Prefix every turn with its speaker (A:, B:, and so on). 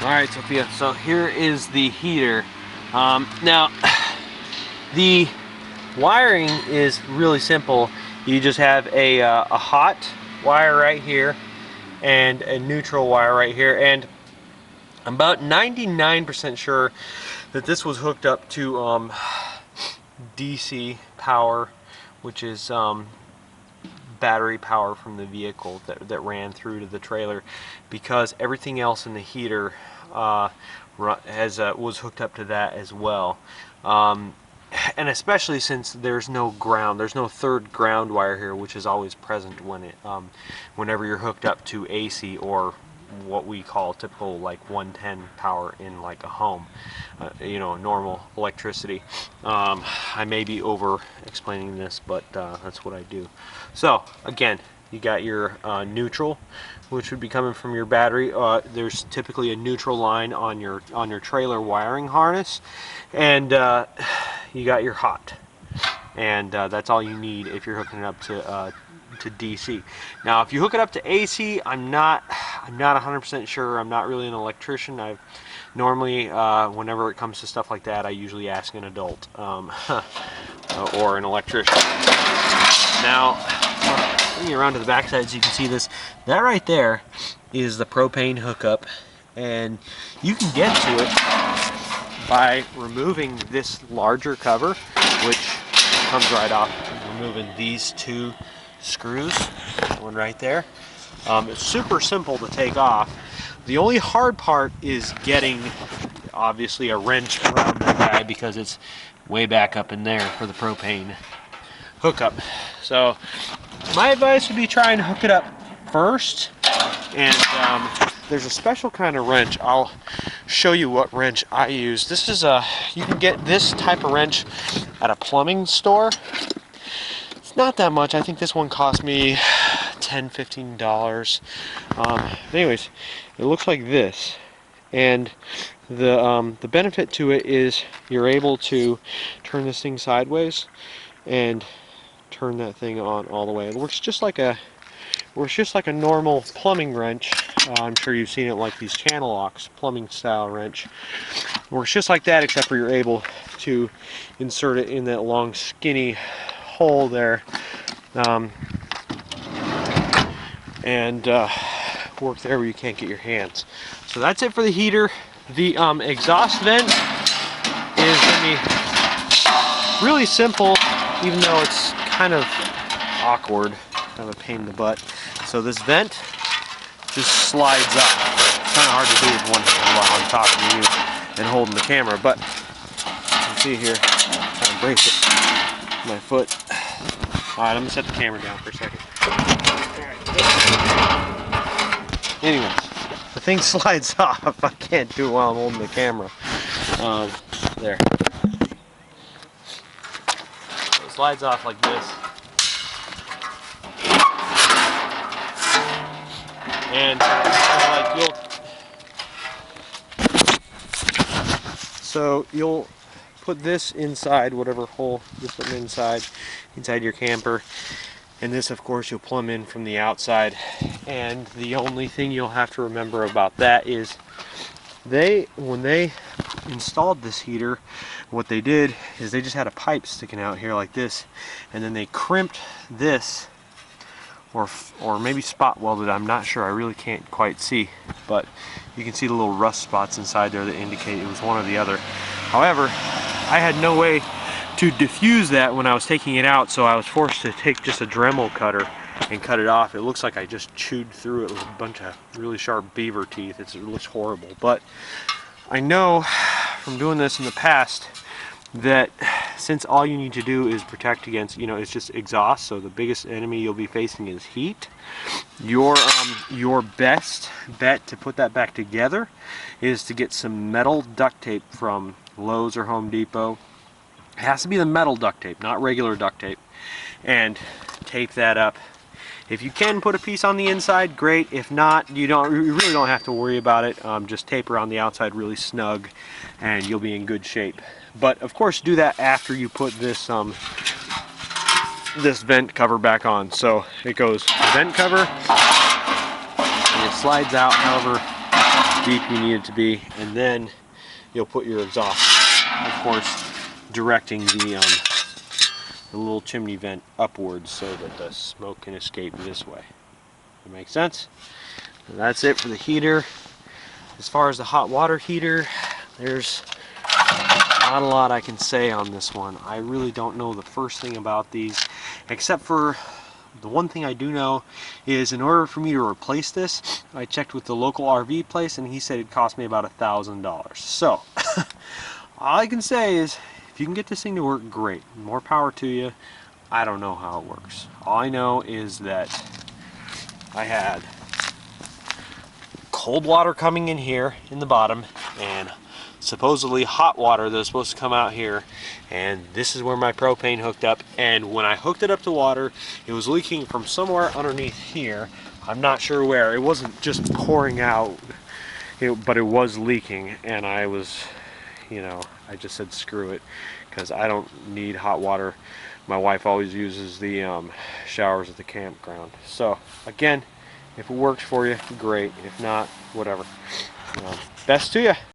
A: Alright, Sophia, so here is the heater. Now, the wiring is really simple. You just have a hot wire right here and a neutral wire right here, and I'm about 99% sure that this was hooked up to DC power, which is battery power from the vehicle that ran through to the trailer, because everything else in the heater was hooked up to that as well. And especially since there's no ground, there's no third ground wire here, which is always present when whenever you're hooked up to AC or what we call typical like 110 power in like a home, you know, normal electricity. I may be over explaining this, but that's what I do. So again, you got your neutral, which would be coming from your battery. There's typically a neutral line on your trailer wiring harness, and you got your hot, and that's all you need if you're hooking it up to DC. Now, if you hook it up to AC, I'm not 100% sure. I'm not really an electrician. I've normally, whenever it comes to stuff like that, I usually ask an adult or an electrician. Now, bringing around to the back side so you can see this. That right there is the propane hookup, and you can get to it by removing this larger cover, which comes right off, removing these two screws, one right there. It's super simple to take off. The only hard part is getting, obviously, a wrench around that guy, because it's way back up in there for the propane hookup. So my advice would be trying to hook it up first, and there's a special kind of wrench. I'll show you what wrench I use. This is you can get this type of wrench at a plumbing store. It's not that much. I think this one cost me $10–15. Anyways, it looks like this, and the benefit to it is you're able to turn this thing sideways and turn that thing on all the way. It works just like a normal plumbing wrench. I'm sure you've seen it, like these channel locks, plumbing style wrench. It works just like that, except for you're able to insert it in that long skinny hole there, and work there where you can't get your hands. So that's it for the heater. The exhaust vent is going to be really simple, even though it's kind of awkward, kind of a pain in the butt. So this vent just slides up. It's kind of hard to do with one hand while I'm talking to you and holding the camera, but you can see here, I'm trying to brace it with my foot. Alright, I'm going to set the camera down for a second. Anyways, the thing slides off. I can't do it while I'm holding the camera. There. So it slides off like this. And you'll put this inside whatever hole you're putting inside your camper, and this, of course, you'll plumb in from the outside. And the only thing you'll have to remember about that is when they installed this heater, what they did is they just had a pipe sticking out here like this, and then they crimped this, or maybe spot welded, I'm not sure, I really can't quite see, but you can see the little rust spots inside there that indicate it was one or the other. However, I had no way to diffuse that when I was taking it out, so I was forced to take just a Dremel cutter and cut it off. It looks like I just chewed through it with a bunch of really sharp beaver teeth. It looks horrible, but I know from doing this in the past that since all you need to do is protect against, you know, it's just exhaust, so the biggest enemy you'll be facing is heat. Your best bet to put that back together is to get some metal duct tape from Lowe's or Home Depot. It has to be the metal duct tape, not regular duct tape, and tape that up. If you can put a piece on the inside, great. If not, you really don't have to worry about it. Just tape around the outside really snug, and you'll be in good shape. But of course, do that after you put this this vent cover back on. So it goes vent cover, and it slides out however deep you need it to be, and then you'll put your exhaust, of course, directing the little chimney vent upwards so that the smoke can escape this way. That makes sense? And that's it for the heater. As far as the hot water heater, there's not a lot I can say on this one. I really don't know the first thing about these, except for the one thing I do know is in order for me to replace this, I checked with the local RV place and he said it cost me about $1,000. So all I can say is if you can get this thing to work, great. More power to you. I don't know how it works. All I know is that I had cold water coming in here in the bottom and supposedly hot water that was supposed to come out here, and this is where my propane hooked up, and when I hooked it up to water it was leaking from somewhere underneath here. I'm not sure where. It wasn't just pouring out, but it was leaking, and I was, you know, I just said screw it because I don't need hot water. My wife always uses the showers at the campground. So again, if it works for you, great. If not, whatever. Best to you.